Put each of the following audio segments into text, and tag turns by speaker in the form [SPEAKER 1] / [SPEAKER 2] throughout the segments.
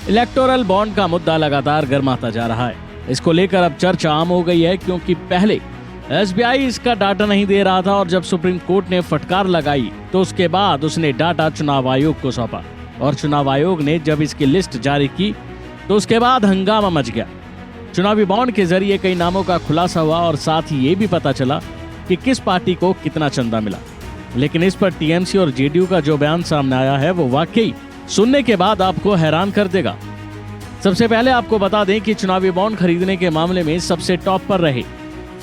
[SPEAKER 1] Electoral bond का मुद्दा लगातार गर्माता जा रहा है। इसको लेकर अब चर्चा आम हो गई है, क्योंकि पहले एसबीआई इसका डाटा नहीं दे रहा था और जब सुप्रीम कोर्ट ने फटकार लगाई तो उसके बाद उसने डाटा चुनाव आयोग को सौंपा और चुनाव आयोग ने जब इसकी लिस्ट जारी की तो उसके बाद हंगामा मच गया। चुनावी बॉन्ड के जरिए कई नामों का खुलासा हुआ और साथ ही ये भी पता चला कि किस पार्टी को कितना चंदा मिला। लेकिन इस पर टीएमसी और जेडीयू का जो बयान सामने आया है वो वाकई सुनने के बाद आपको हैरान कर देगा। सबसे पहले आपको बता दें कि चुनावी बॉन्ड खरीदने के मामले में सबसे टॉप पर रहे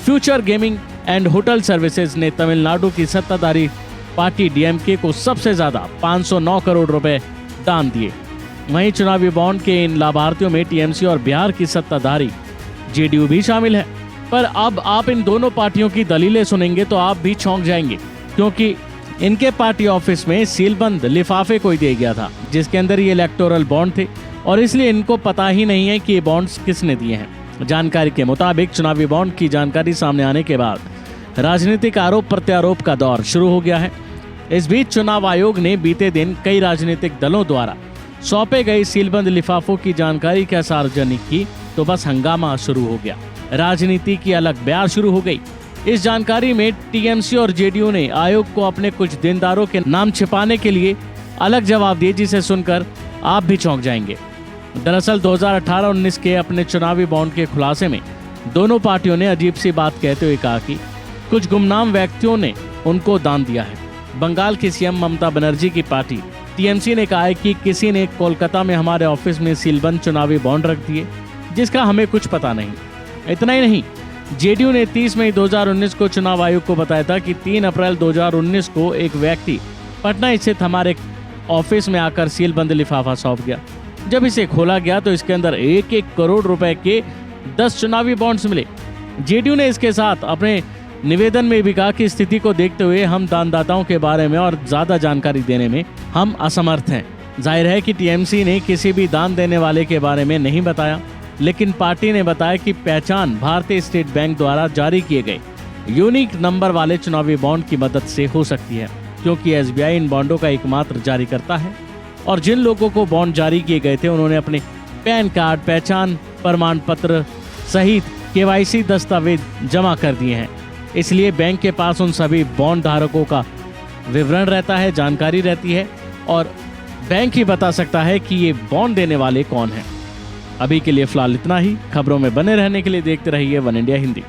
[SPEAKER 1] future gaming and hotel services ने तमिलनाडु की सत्ताधारी पार्टी डीएमके को सबसे ज्यादा 509 करोड़ रुपए दान दिए। वहीं चुनावी बॉन्ड के इन लाभार्थियों में टीएमसी और बिहार की सत्ताधारी जेडीयू भी शामिल है। पर अब आप इन दोनों पार्टियों की दलीलें सुनेंगे तो आप भी चौंक जाएंगे, क्योंकि इनके पार्टी ऑफिस में सीलबंद लिफाफे को दिया गया था जिसके अंदर ये इलेक्टोरल बॉन्ड थे और इसलिए इनको पता ही नहीं है कि ये बॉन्ड्स किसने दिए हैं। जानकारी के मुताबिक चुनावी बॉन्ड की जानकारी सामने आने के बाद राजनीतिक आरोप प्रत्यारोप का दौर शुरू हो गया है। इस बीच चुनाव आयोग ने बीते दिन कई राजनीतिक दलों द्वारा सौंपे गए सीलबंद लिफाफों की जानकारी क्या सार्वजनिक की तो बस हंगामा शुरू हो गया। राजनीति की अलग बयार शुरू हो गई। इस जानकारी में टीएमसी और जेडीयू ने आयोग को अपने कुछ देनदारों के नाम छिपाने के लिए अलग जवाब दिए, जिसे सुनकर आप भी चौंक जाएंगे। दरअसल 2018-19 के अपने चुनावी बॉन्ड के खुलासे में दोनों पार्टियों ने अजीब सी बात कहते हुए कहा कि कुछ गुमनाम व्यक्तियों ने उनको दान दिया है। बंगाल की सीएम ममता बनर्जी की पार्टी टीएमसी ने कहा है कि किसी ने कोलकाता में हमारे ऑफिस में सीलबंद चुनावी बॉन्ड रख दिए जिसका हमें कुछ पता नहीं। इतना ही नहीं, जेडीयू ने 30 मई 2019 को चुनाव आयोग को बताया था कि 3 अप्रैल 2019 को एक व्यक्ति पटना स्थित हमारे ऑफिस में आकर सीलबंद लिफाफा सौंप गया। जब इसे खोला गया तो इसके अंदर 1-1 करोड़ रुपए के 10 चुनावी बॉन्ड्स मिले। जेडीयू ने इसके साथ अपने निवेदन में भी कहा कि स्थिति को देखते हुए हम दानदाताओं के बारे में और ज्यादा जानकारी देने में हम असमर्थ हैं। जाहिर है कि टीएमसी ने किसी भी दान देने वाले के बारे में नहीं बताया, लेकिन पार्टी ने बताया कि पहचान भारतीय स्टेट बैंक द्वारा जारी किए गए यूनिक नंबर वाले चुनावी बॉन्ड की मदद से हो सकती है, क्योंकि एसबीआई इन बॉन्डों का एकमात्र जारी करता है और जिन लोगों को बॉन्ड जारी किए गए थे उन्होंने अपने पैन कार्ड, पहचान प्रमाण पत्र सहित केवाईसी दस्तावेज जमा कर दिए हैं। इसलिए बैंक के पास उन सभी बॉन्ड धारकों का विवरण रहता है, जानकारी रहती है और बैंक ही बता सकता है कि ये बॉन्ड देने वाले कौन हैं। अभी के लिए फिलहाल इतना ही। खबरों में बने रहने के लिए देखते रहिए वन इंडिया हिंदी।